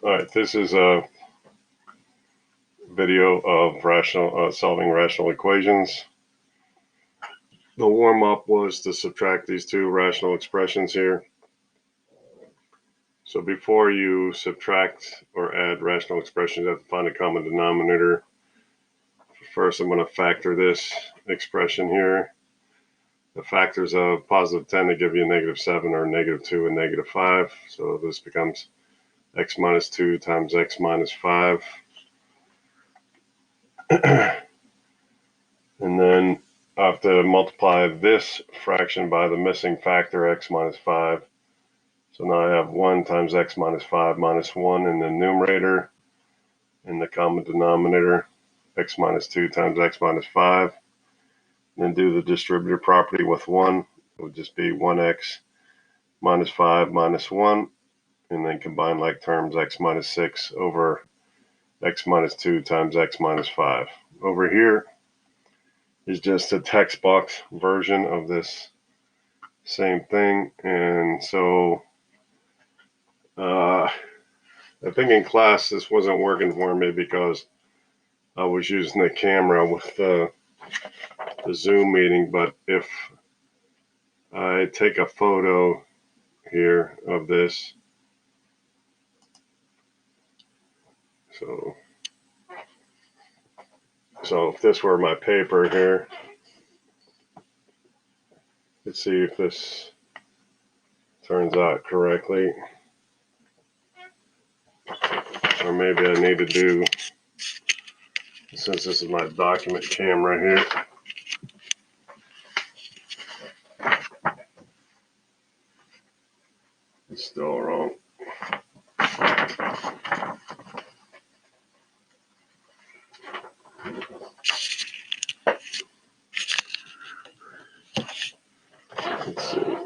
All right, this is a video of solving rational equations. The warm-up was to subtract these two rational expressions here. So before you subtract or add rational expressions, you have to find a common denominator. First, I'm going to factor this expression here. The factors of positive 10 to give you a negative 7 or negative 2 and negative 5. So this becomes x minus 2 times x minus 5. And then I have to multiply this fraction by the missing factor x minus 5. So now I have 1 times x minus 5 minus 1 in the numerator. In the common denominator, x minus 2 times x minus 5. Then do the distributive property with 1. It would just be 1x minus 5 minus 1. And then combine like terms x minus 6 over x minus 2 times x minus 5. Over here is just a text box version of this same thing. And so I think in class this wasn't working for me because I was using the camera with the Zoom meeting, but if I take a photo here of this, so if this were my paper here, let's see if this turns out correctly. Or maybe I need to do, since this is my document camera here, it's still wrong. Let's see.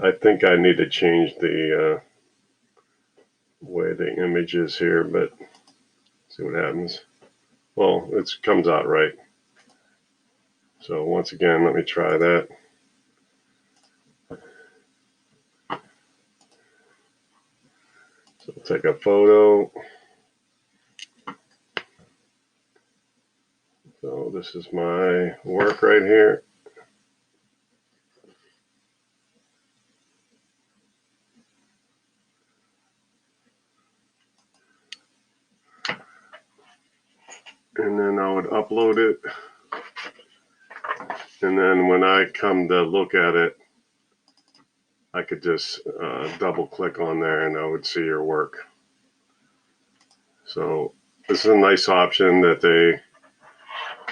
I think I need to change the way the image is here, but see what happens. Well, it comes out right. So once again, let me try that. So take a photo. So this is my work right here. And then I would upload it. And then when I come to look at it, I could just double click on there and I would see your work. So this is a nice option that they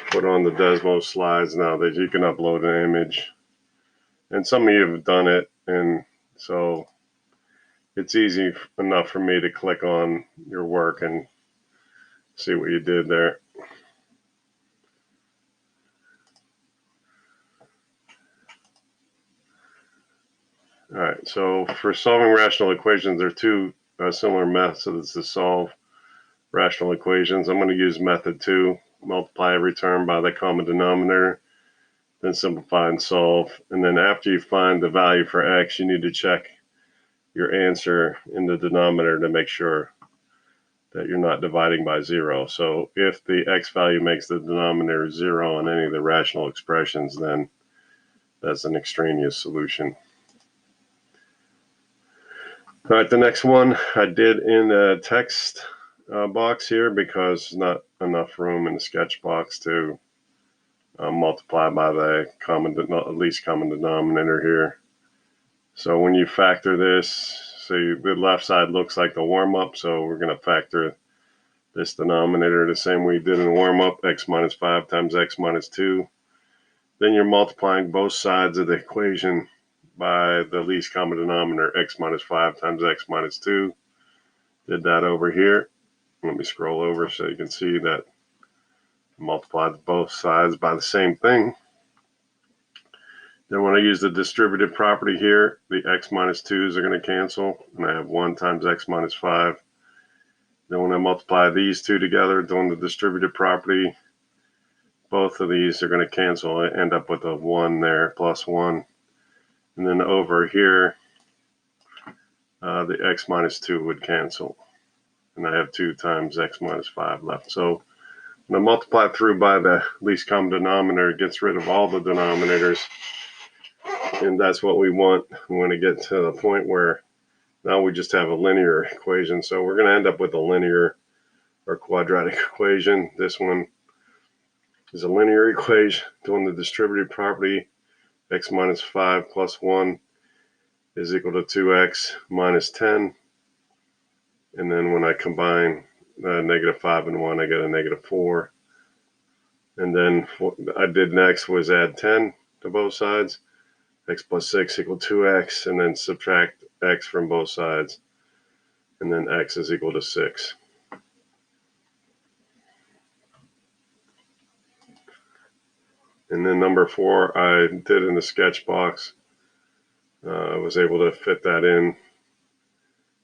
put on the Desmo slides now, that you can upload an image. And some of you have done it, and so it's easy enough for me to click on your work and see what you did there. All right, so for solving rational equations, there are two similar methods to solve rational equations. I'm going to use method 2, multiply every term by the common denominator, then simplify and solve. And then after you find the value for x, you need to check your answer in the denominator to make sure that you're not dividing by 0. So if the x value makes the denominator 0 on any of the rational expressions, then that's an extraneous solution. All right, the next one I did in the text box here because there's not enough room in the sketch box to multiply by the least common denominator here. So when you factor this, see the left side looks like the warm-up, so we're going to factor this denominator the same way we did in the warm-up, x minus 5 times x minus 2. Then you're multiplying both sides of the equation by the least common denominator, x minus 5 times x minus 2. Did that over here. Let me scroll over so you can see that I multiplied both sides by the same thing. Then when I use the distributive property here, the x minus 2's are going to cancel, and I have 1 times x minus 5. Then when I multiply these two together, doing the distributive property, both of these are going to cancel. I end up with a 1 there, plus 1. And then over here, the x minus 2 would cancel. And I have 2 times x minus 5 left. So when I multiply through by the least common denominator, it gets rid of all the denominators. And that's what we want. We want to get to the point where now we just have a linear equation. So we're going to end up with a linear or quadratic equation. This one is a linear equation doing the distributive property. X minus 5 plus 1 is equal to 2x minus 10. And then when I combine negative 5 and 1, I get a negative 4. And then what I did next was add 10 to both sides. X plus 6 equal 2x, and then subtract x from both sides. And then x is equal to 6. And then number 4, I did in the sketch box. I was able to fit that in.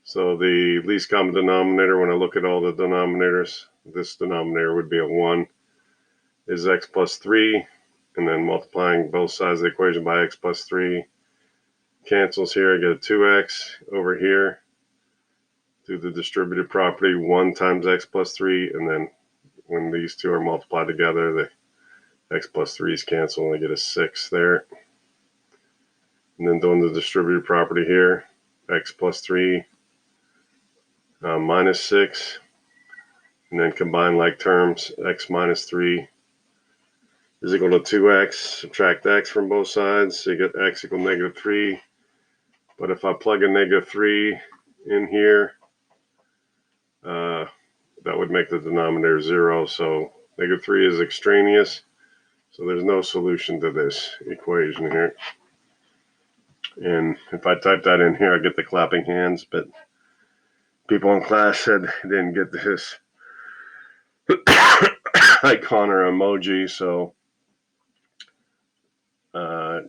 So the least common denominator, when I look at all the denominators, this denominator would be a 1, is x plus 3. And then multiplying both sides of the equation by x plus 3 cancels here. I get a 2x over here. Do the distributive property, 1 times x plus 3. And then when these two are multiplied together, the x plus 3's cancel, and I get a 6 there. And then doing the distributive property here, x plus 3 minus 6. And then combine like terms, x minus 3 is equal to 2x. Subtract x from both sides, so you get x equal negative 3. But if I plug a negative 3 in here, that would make the denominator 0. So negative 3 is extraneous. So there's no solution to this equation here. And if I type that in here, I get the clapping hands. But people in class said they didn't get this icon or emoji. So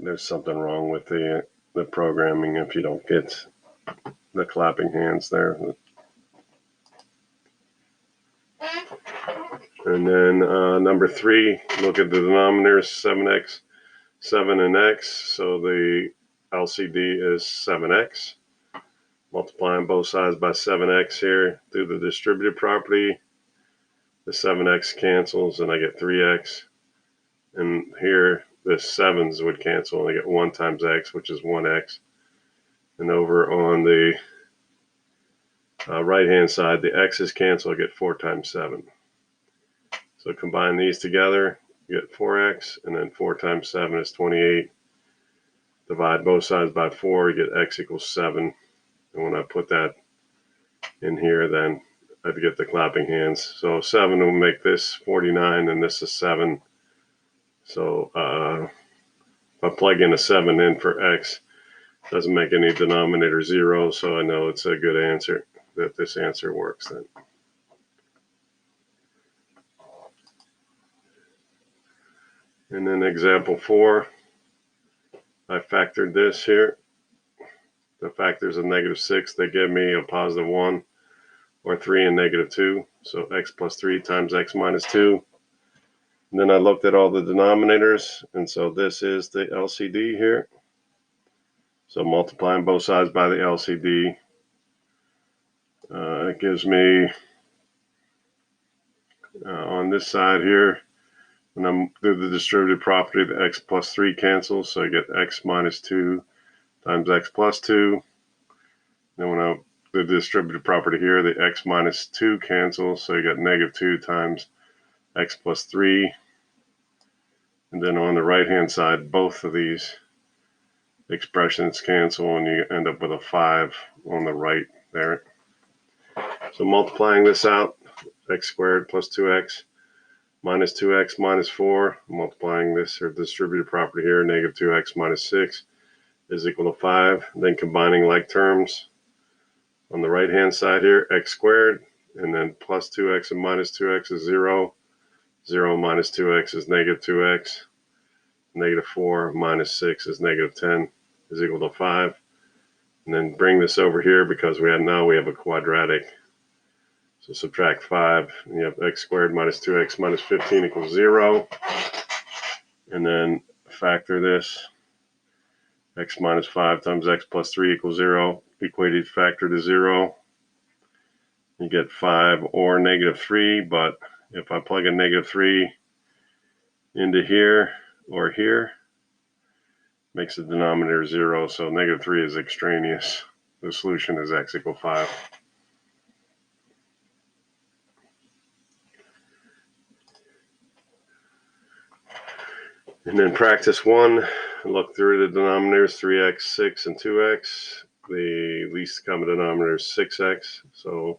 there's something wrong with the programming if you don't get the clapping hands there. And then number 3, look at the denominators, 7x, 7 and x. So the LCD is 7x. Multiplying both sides by 7x here. Do the distributive property. The 7x cancels and I get 3x. And here the 7's would cancel and I get 1 times x, which is 1x. And over on the right hand side, the x's cancel, I get 4 times 7. So combine these together, you get 4x, and then 4 times 7 is 28. Divide both sides by 4, you get x equals 7. And when I put that in here, then I get the clapping hands. So 7 will make this 49, and this is 7. So if I plug in a 7 in for x, it doesn't make any denominator 0, so I know it's a good answer, that this answer works then. And then example 4, I factored this here. The factors of negative 6, they give me a positive 1 or 3 and negative 2. So x plus 3 times x minus 2. And then I looked at all the denominators, and so this is the LCD here. So multiplying both sides by the LCD, it gives me on this side here, when I do the distributive property, the x plus 3 cancels, so I get x minus 2 times x plus 2. Then when I do the distributive property here, the x minus 2 cancels, so you get negative 2 times x plus 3. And then on the right-hand side, both of these expressions cancel, and you end up with a 5 on the right there. So multiplying this out, x squared plus 2x minus 2x minus 4, multiplying this or distributive property here, negative 2x minus 6 is equal to 5. Then combining like terms on the right hand side here, x squared, and then plus 2x and minus 2x is 0. 0 minus 2x is negative 2x. Negative 4 minus 6 is negative 10 is equal to 5. And then bring this over here because we have a quadratic. So subtract 5, and you have x squared minus 2x minus 15 equals 0. And then factor this. X minus 5 times x plus 3 equals 0. Equated factor to 0. You get 5 or negative 3, but if I plug a negative 3 into here or here, makes the denominator 0, so negative 3 is extraneous. The solution is x equals 5. And then practice 1, look through the denominators, 3x, 6, and 2x. The least common denominator is 6x. So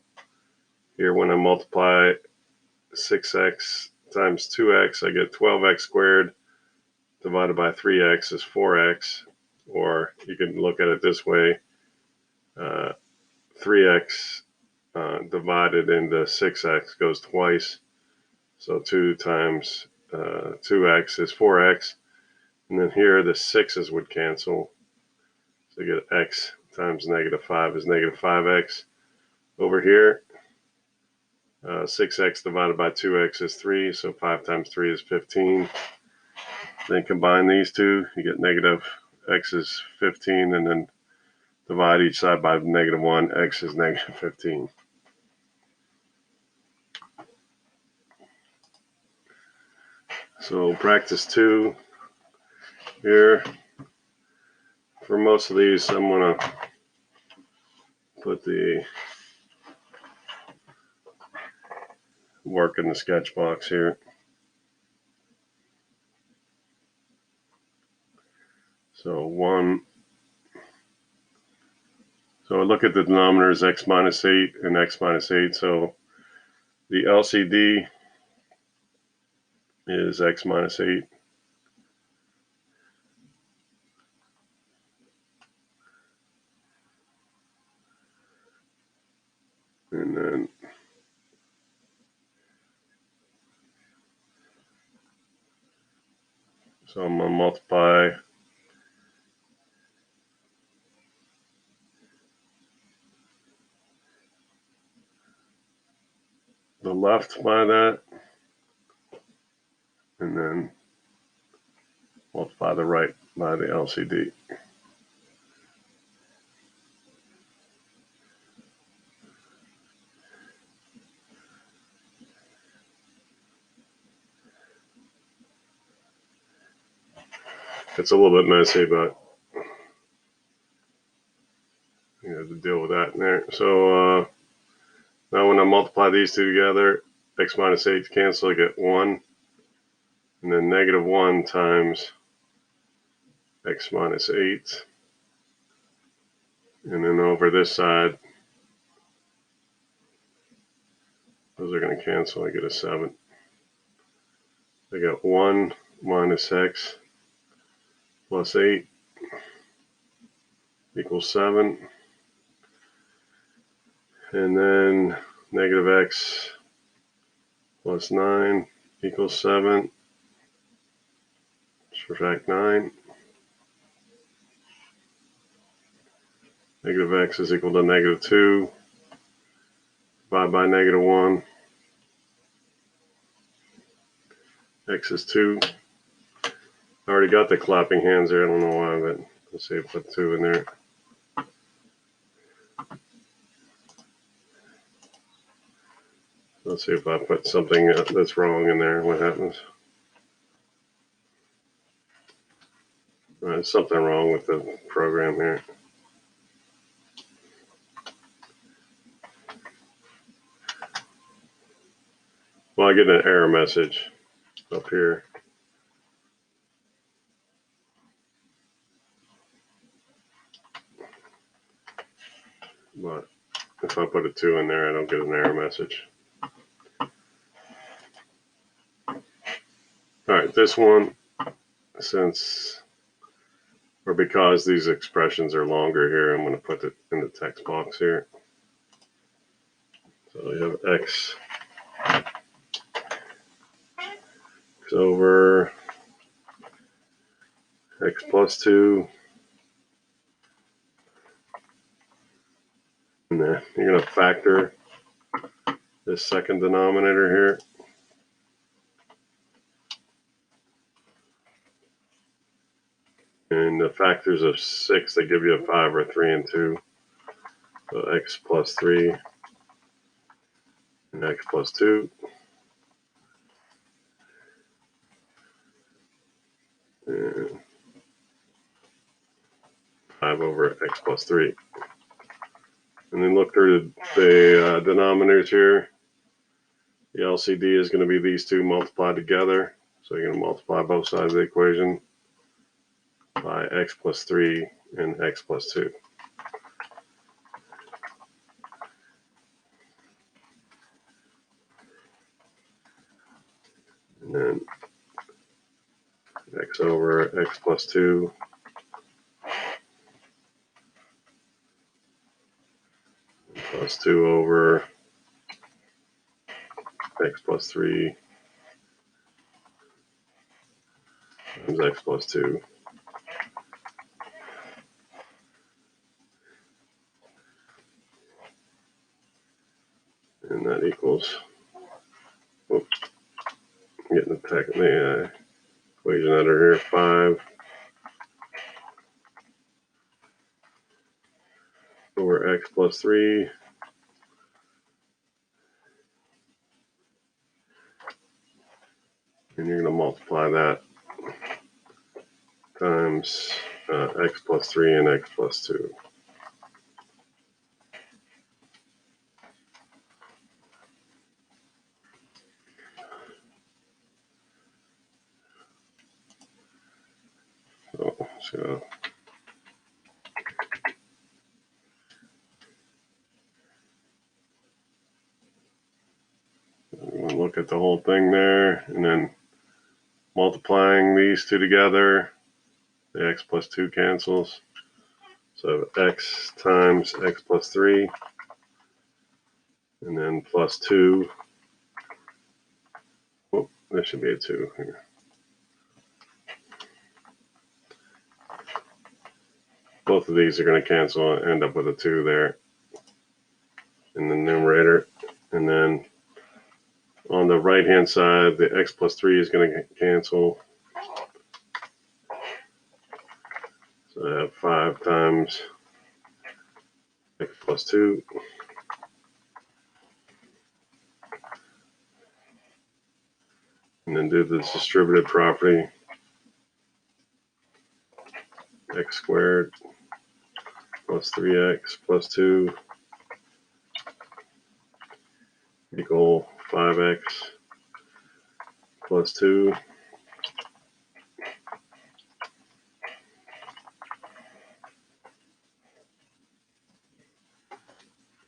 here when I multiply 6x times 2x, I get 12x squared divided by 3x is 4x. Or you can look at it this way, 3x divided into 6x goes twice. So 2 times 2x is 4x. And then here the 6's would cancel. So you get x times negative 5 is negative 5x. Over here, 6x divided by 2x is 3. So 5 times 3 is 15. Then combine these two, you get negative x is 15. And then divide each side by negative 1. X is negative 15. So practice 2 here. For most of these, I'm going to put the work in the sketch box here. So I look at the denominators x minus 8 and x minus 8. So the LCD is x minus 8. And then so I'm going to multiply the left by that, and then multiply the right by the LCD. It's a little bit messy, but you have to deal with that in there. So now when I multiply these two together, x minus 8 cancel, I get 1. And then negative 1 times x minus 8. And then over this side, those are going to cancel. I get a 7. I got 1 minus x plus 8 equals 7. And then negative x plus 9 equals 7. Subtract 9. Negative x is equal to negative 2. Divide by negative 1. X is 2. I already got the clapping hands there. I don't know why, but let's see if I put 2 in there. Let's see if I put something that's wrong in there. What happens? There's something wrong with the program here. Well, I get an error message up here. But if I put a 2 in there, I don't get an error message. All right, this one, since or because these expressions are longer here, I'm going to put it in the text box here. So we have x over x plus 2. And then you're going to factor this second denominator here. And the factors of 6, they give you a 5 or 3 and 2. So x plus 3 and x plus 2. And 5 over x plus 3. And then look through the denominators here. The LCD is going to be these two multiplied together. So you're going to multiply both sides of the equation by x plus 3 and x plus 2. And then x over x plus 2 plus 2 over x plus 3 times x plus 2. And that equals, oops, getting the equation editor here, 5 over x plus 3 and you're going to multiply that times x plus 3 and x plus 2. So we'll look at the whole thing there, and then multiplying these two together, the x plus 2 cancels. So x times x plus 3, and then plus 2. Oh, there should be a 2 here. Both of these are going to cancel and end up with a 2 there in the numerator. And then on the right hand side, the x plus 3 is going to cancel. So I have 5 times x plus 2. And then do the distributive property, x squared plus 3x plus 2 equal 5x plus 2.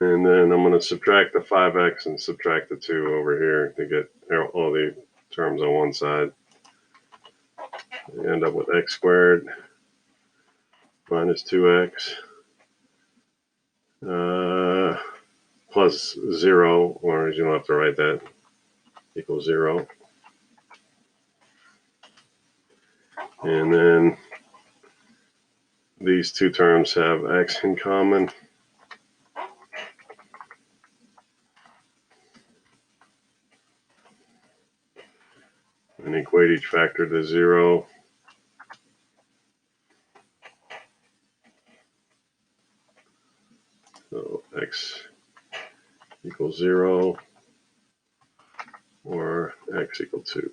And then I'm going to subtract the 5x and subtract the 2 over here to get all the terms on one side. You end up with x squared minus 2x plus 0, or you don't have to write that, equals 0. And then these two terms have x in common. And equate each factor to 0. So x equals 0 or x equal 2.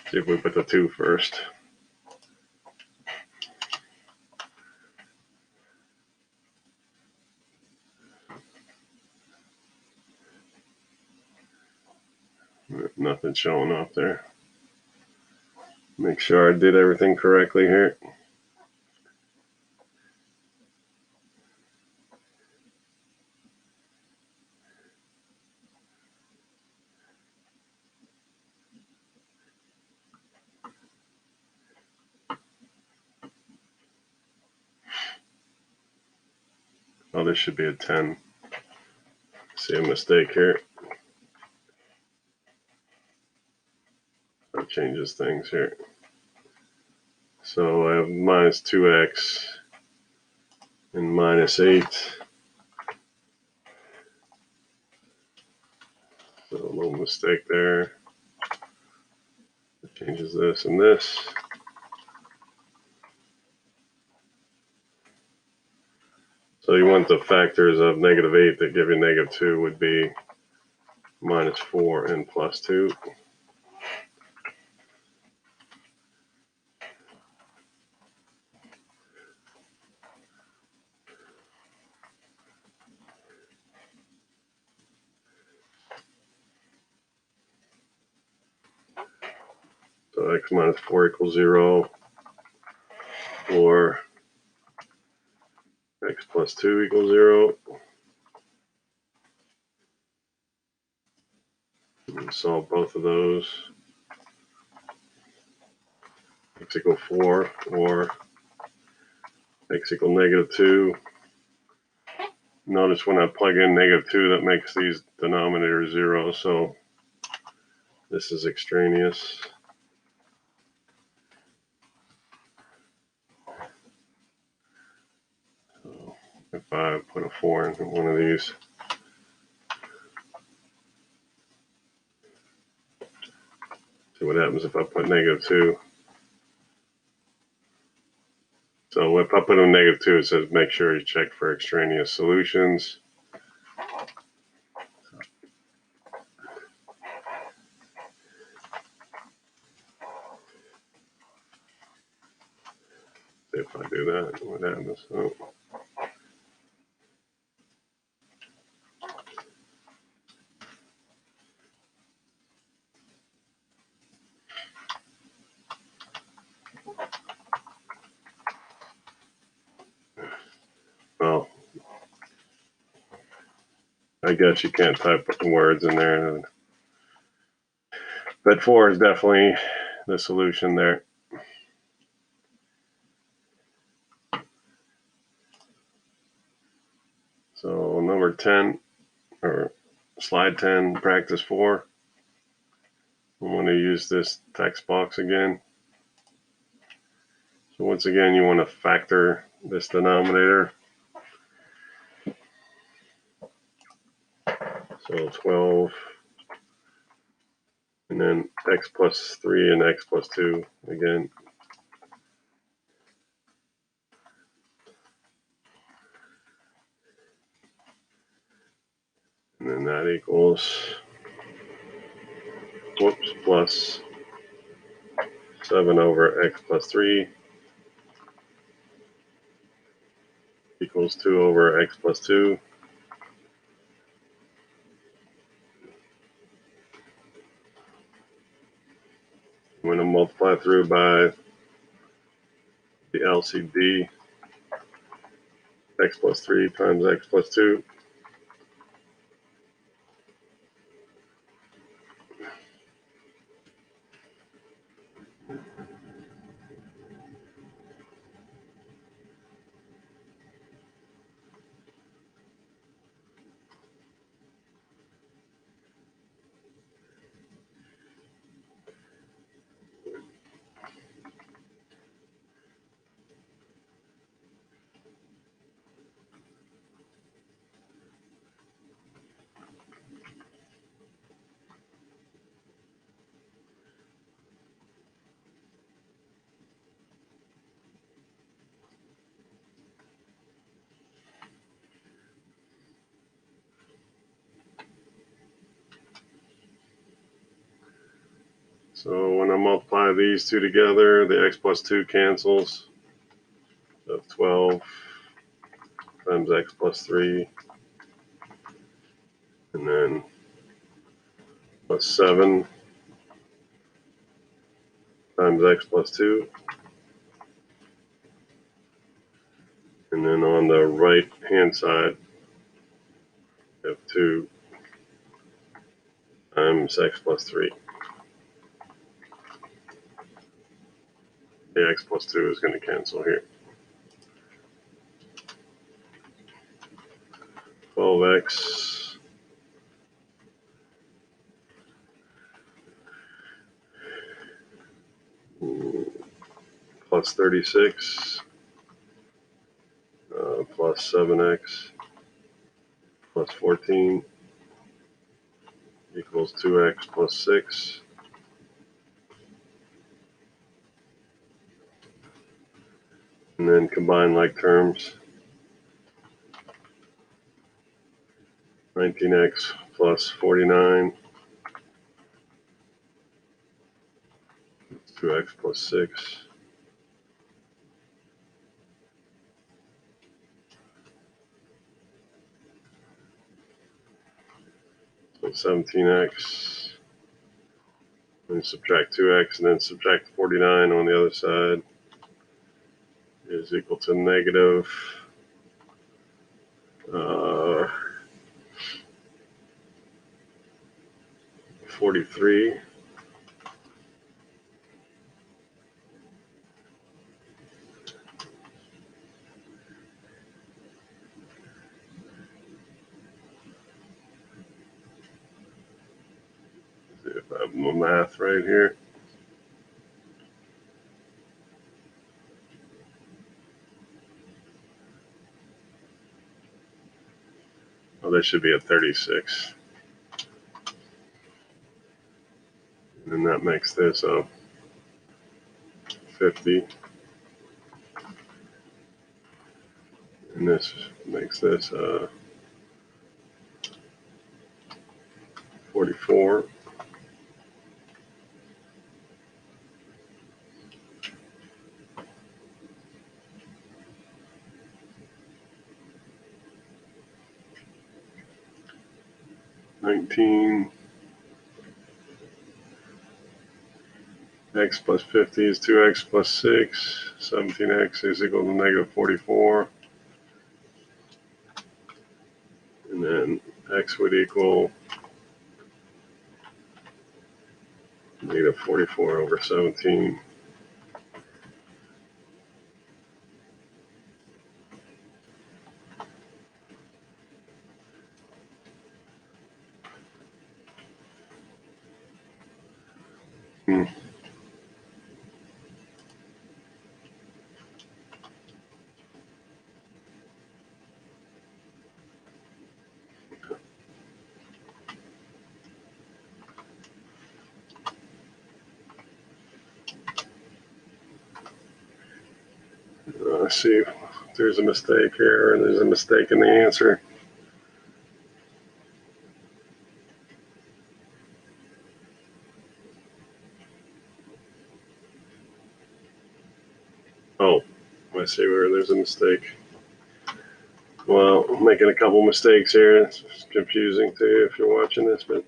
See if we put the 2 first. Nothing showing up there. Make sure I did everything correctly here. Oh, this should be a 10. See a mistake here. That changes things here. So I have minus 2x and minus 8. So a little mistake there. It changes this and this. So you want the factors of negative 8 that give you negative 2 would be minus 4 and plus 2. So x minus 4 equals 0, or x plus 2 equals 0. And solve both of those. X equal 4, or x equal negative 2. Notice when I plug in negative 2, that makes these denominators 0, so this is extraneous. So if I put a 4 in one of these, see what happens if I put negative 2. So if I put in negative 2, it says make sure you check for extraneous solutions. If I do that, what happens? Oh. Well, I guess you can't type words in there. But 4 is definitely the solution there. So number 10, or slide 10, practice 4. I'm going to use this text box again. So once again, you want to factor this denominator. So 12, and then x plus 3 and x plus 2 again. And then that equals, plus 7 over x plus 3 equals 2 over x plus 2. I'm going to multiply through by the LCD, x plus 3 times x plus 2. So when I multiply these two together, the x plus 2 cancels. So 12 times x plus 3, and then plus 7 times x plus 2. And then on the right hand side, we have 2 times x plus 3. The x plus 2 is going to cancel here. 12x plus 36 plus 7x plus 14 equals 2x plus 6. And then combine like terms. 19x plus 49, 2x plus 6. So 17x. And subtract 2x and then subtract 49 on the other side is equal to negative 43. See if I have my math right here. Oh, they should be at 36. And that makes this 50. And this makes this 44. $19. X plus 50 is 2x plus 6. 17x is equal to negative 44. And then x would equal negative 44 over 17. Let's see if there's a mistake here, and there's a mistake in the answer. Oh, I see where there's a mistake. Well, I'm making a couple mistakes here. It's confusing too if you're watching this, but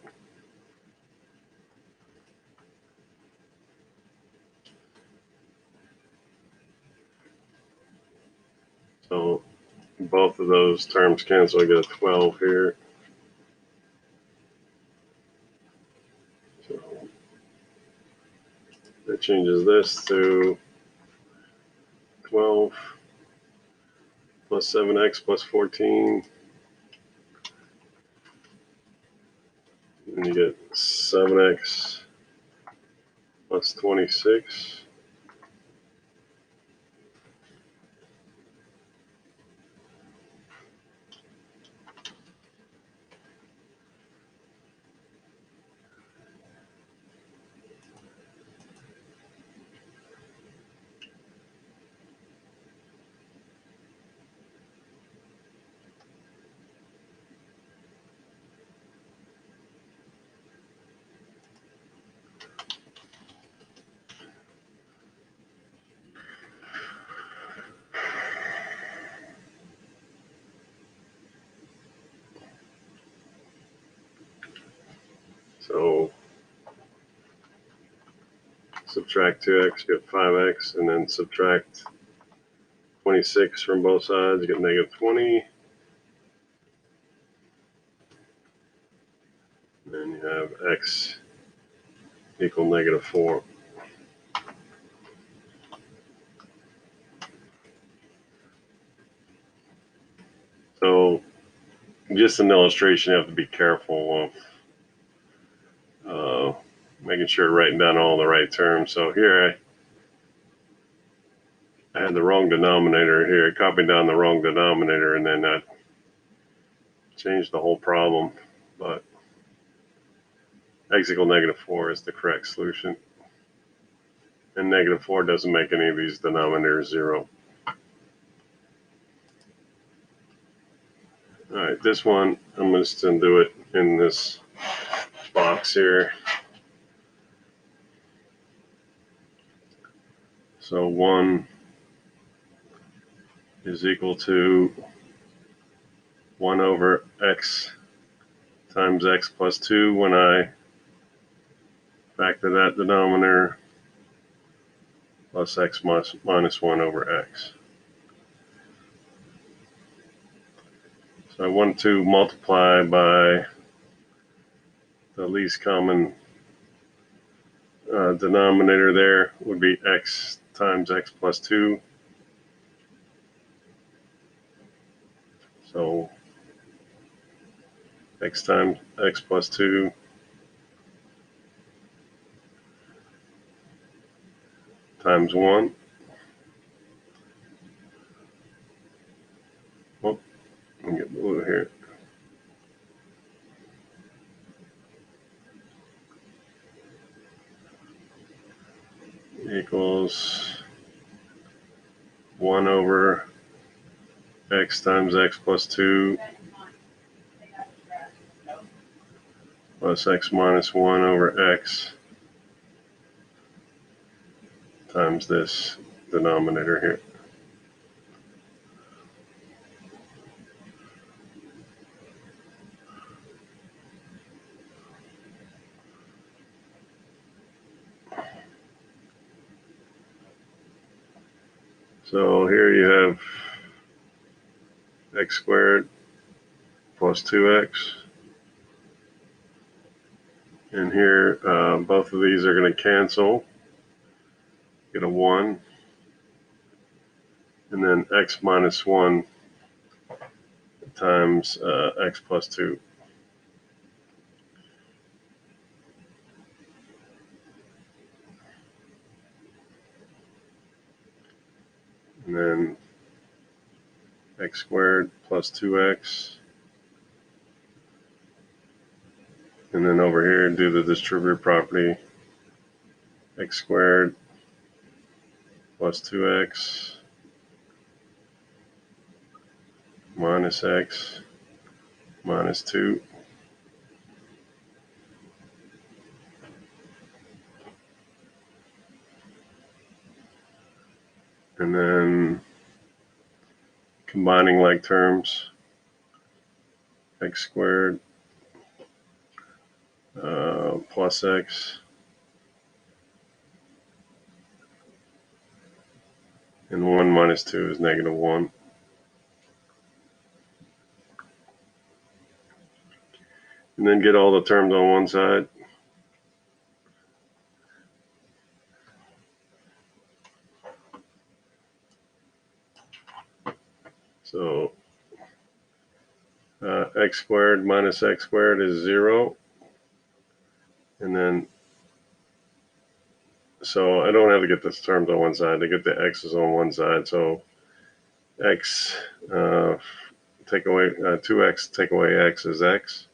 so both of those terms cancel. I get a 12 here. So that changes this to 12 plus 7x plus 14. And you get 7x plus 26. So subtract 2x, get 5x, and then subtract 26 from both sides, you get negative 20. And then you have x equal negative 4. So just an illustration. You have to be careful of making sure you're writing down all the right terms. So here I had the wrong denominator here. I copied down the wrong denominator, and then that changed the whole problem. But x equal -4 is the correct solution. And -4 doesn't make any of these denominators 0. All right, this one, I'm just going to do it in this box here. So 1 is equal to 1 over x times x plus 2 when I factor that denominator, plus x minus 1 over x. So I want to multiply by the least common denominator there would be x times x plus 2. So x times x plus 2 times 1. Oh, let me get blue here. Equals 1 over x times x plus 2 plus x minus 1 over x times this denominator here. So here you have x squared plus 2x. And here, both of these are going to cancel. Get a 1. And then x minus 1 times x plus 2. And then x squared plus 2x. And then over here, do the distributive property. X squared plus 2x minus x minus 2. And then combining like terms, x squared plus x and 1 minus 2 is -1. And then get all the terms on one side. So x squared minus x squared is 0. And then, so I don't have to get the terms on one side. I get the x's on one side. So x, take away 2x, take away x is x.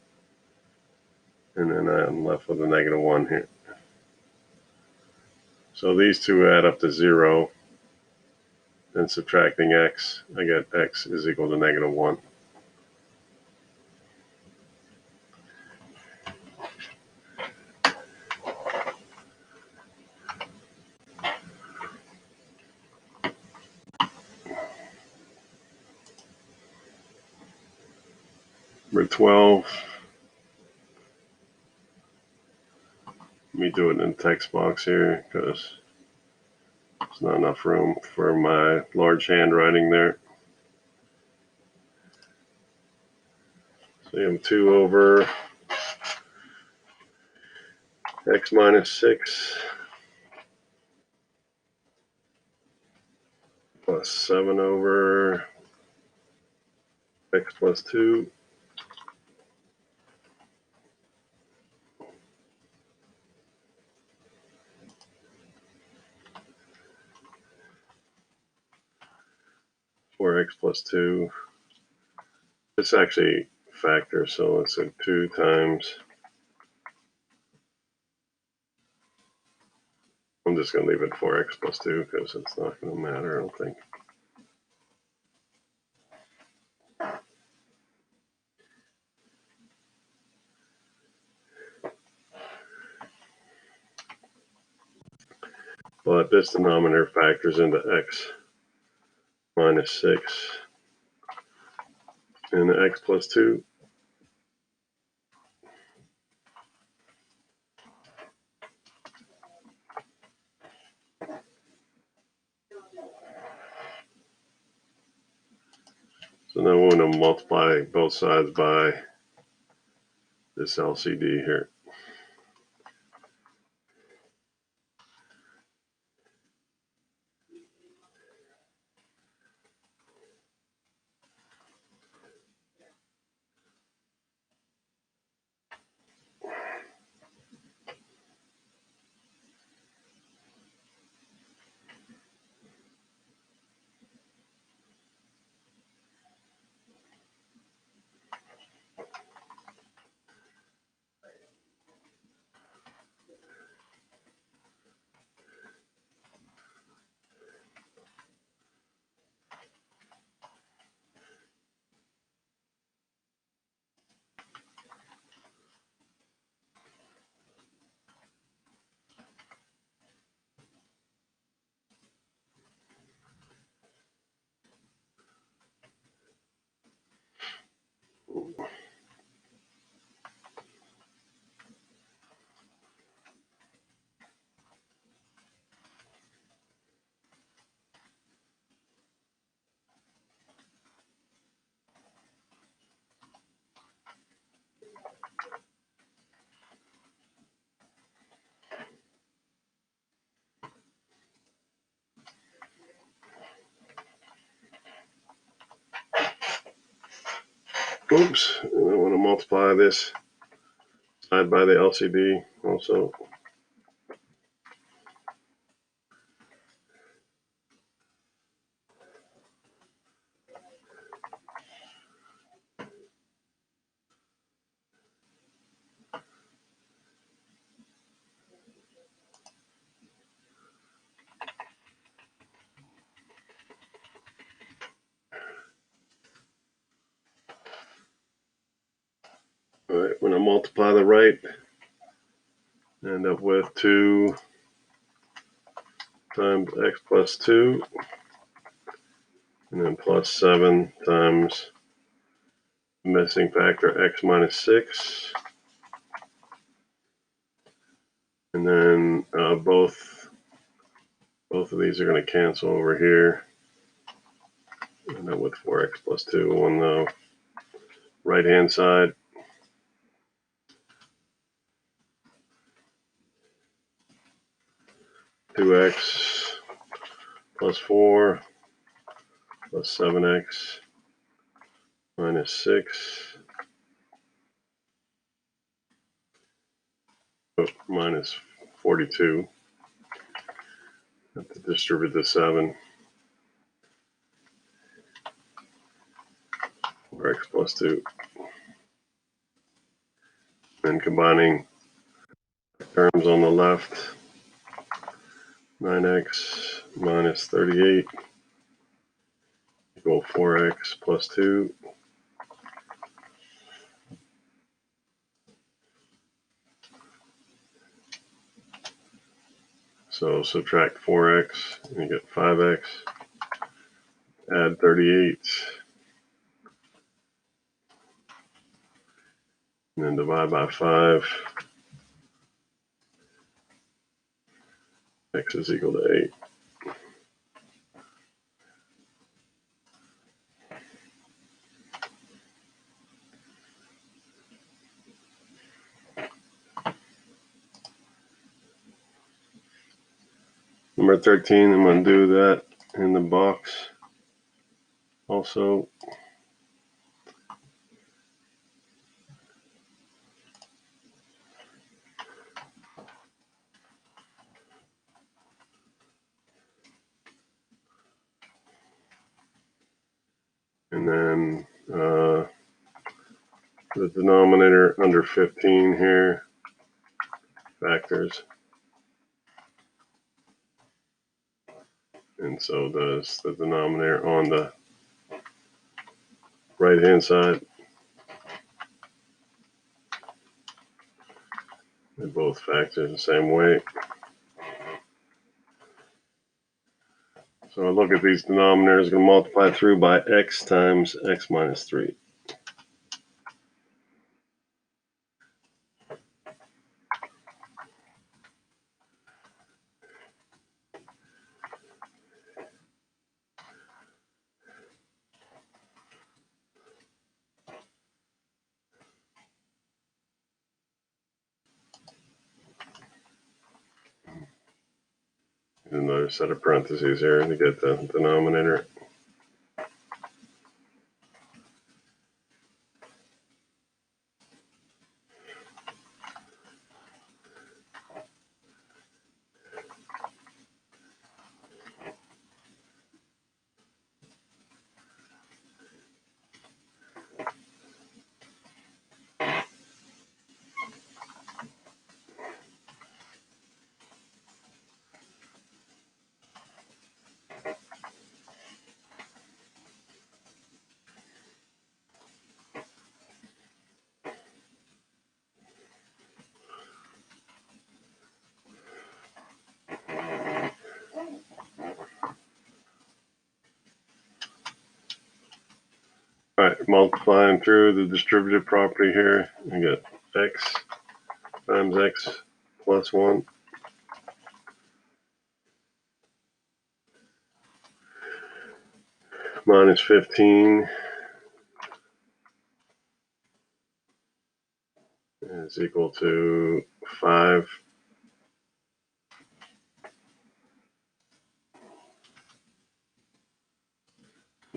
And then I'm left with a -1 here. So these two add up to 0. Then subtracting x, I get x is equal to -1. Number 12. Let me do it in the text box here because there's not enough room for my large handwriting there. So you have 2 over x minus 6 plus 7 over x plus 2 4x plus 2. It's actually factor, so let's say 2 times. I'm just going to leave it 4x plus 2 because it's not going to matter, I don't think. But this denominator factors into x minus 6 and x plus 2. So now we're going to multiply both sides by this LCD here. Oops, and I want to multiply this side by the LCD also. All right, when I multiply the right, I end up with 2 times x plus 2, and then plus 7 times missing factor x minus 6. And then both of these are going to cancel over here. And then with 4x plus 2 on the right hand side. Two x plus 4 plus 7x minus 6 minus 42. Have to distribute the 7. 4x plus 2. And combining terms on the left, 9x minus 38 equal 4x plus 2. So subtract 4x and you get 5x. Add 38. And then divide by 5. X is equal to 8. Number 13, I'm going to do that in the box also. And then the denominator under 15 here, factors. And so does the denominator on the right hand side. They both factor the same way. So I look at these denominators, going to multiply through by x times x minus 3. Another set of parentheses here to get the denominator. All right, multiplying through the distributive property here, I get x times x plus 1 minus 15 is equal to 5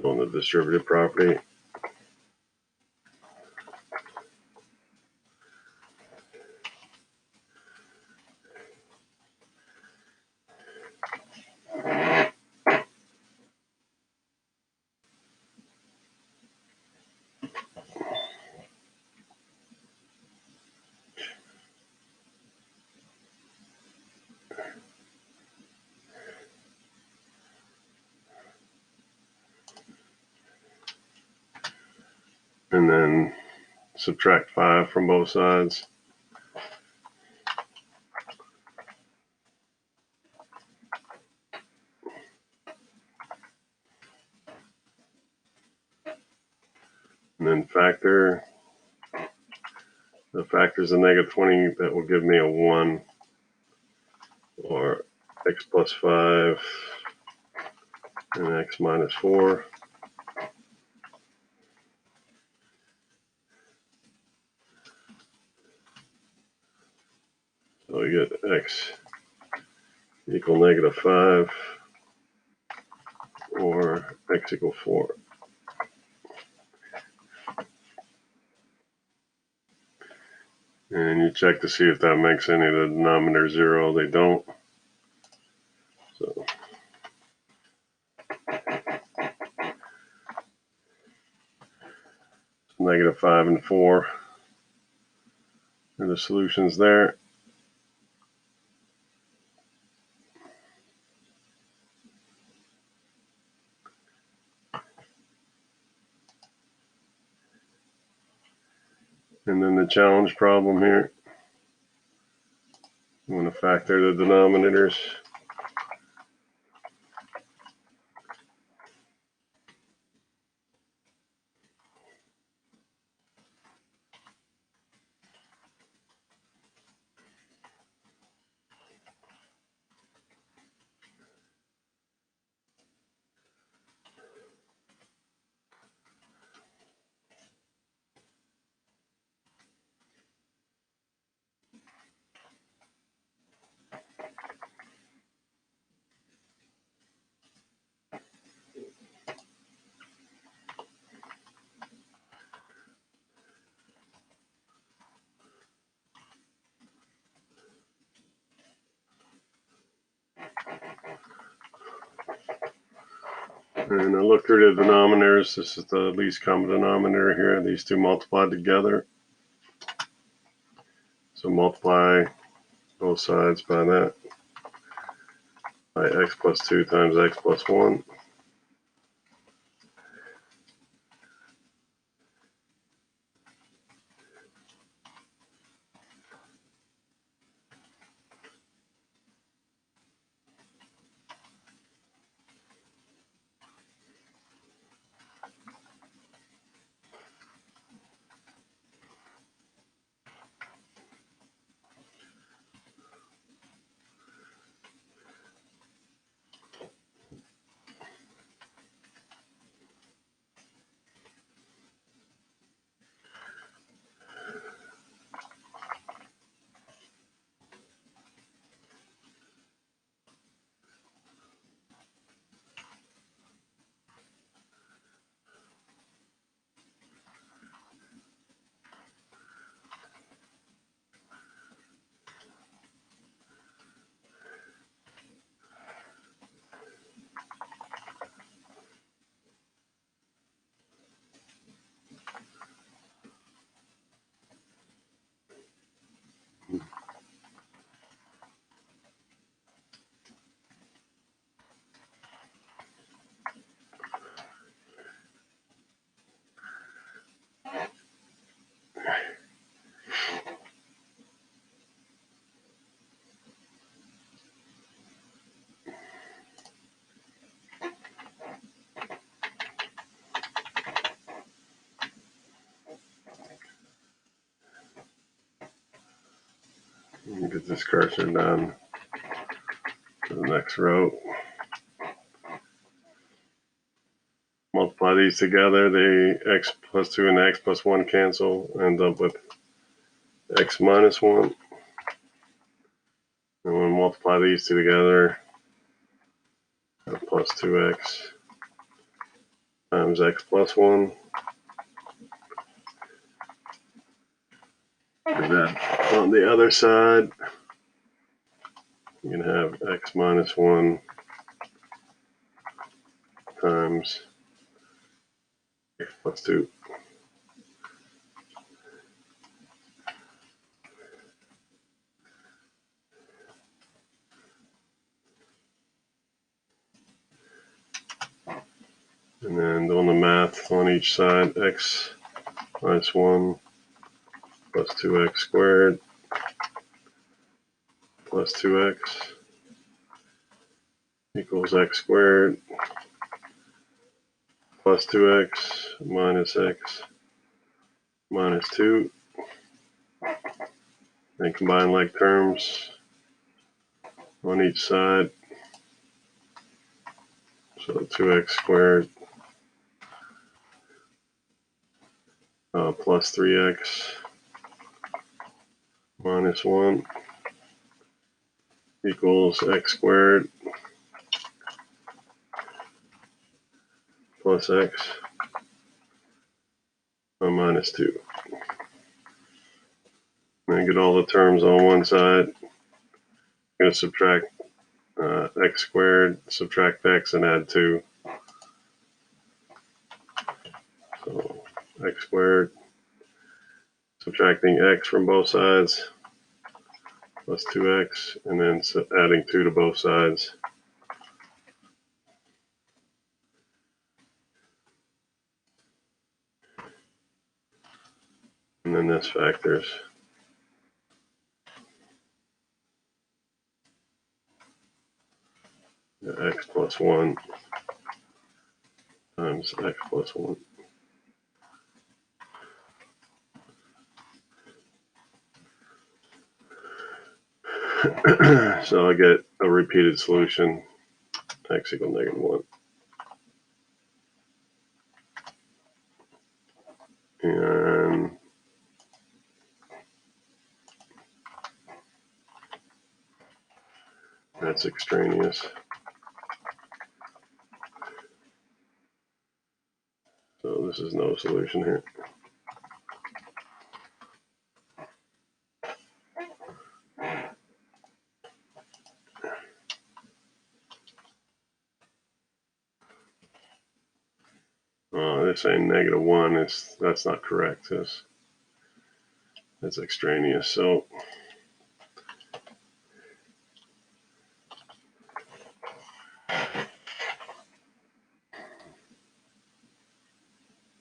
on the distributive property. And then subtract 5 from both sides. And then factor. The factor is a negative 20. That will give me a 1. Or x plus 5 and x minus 4. So we get x equal negative 5 or x equal 4. And you check to see if that makes any of the denominator 0. They don't. So negative 5 and 4 are the solutions there. And then the challenge problem here. You want to factor the denominators. And I look through the denominators. This is the least common denominator here. These two multiplied together. So multiply both sides by that. By x plus 2 times x plus 1. Get this cursor down to the next row. Multiply these together. The x plus 2 and x plus 1 cancel. End up with x minus 1. And when we multiply these two together, plus 2x times x plus 1. And then on the other side, you can have x minus 1 times x plus 2. And then doing the math on each side, x minus 1 plus 2x squared plus 2x equals x squared plus 2x minus x minus 2. And combine like terms on each side. So 2x squared plus 3x minus 1 equals x squared plus x minus 2. And get all the terms on one side. I'm going to subtract x squared, subtract x, and add 2. So x squared, subtracting x from both sides, plus 2x, and then adding 2 to both sides. And then this factors x plus 1 times x plus 1. So I get a repeated solution, x equals -1. And that's extraneous. So this is no solution here. they're saying -1 that's not correct. That's extraneous. So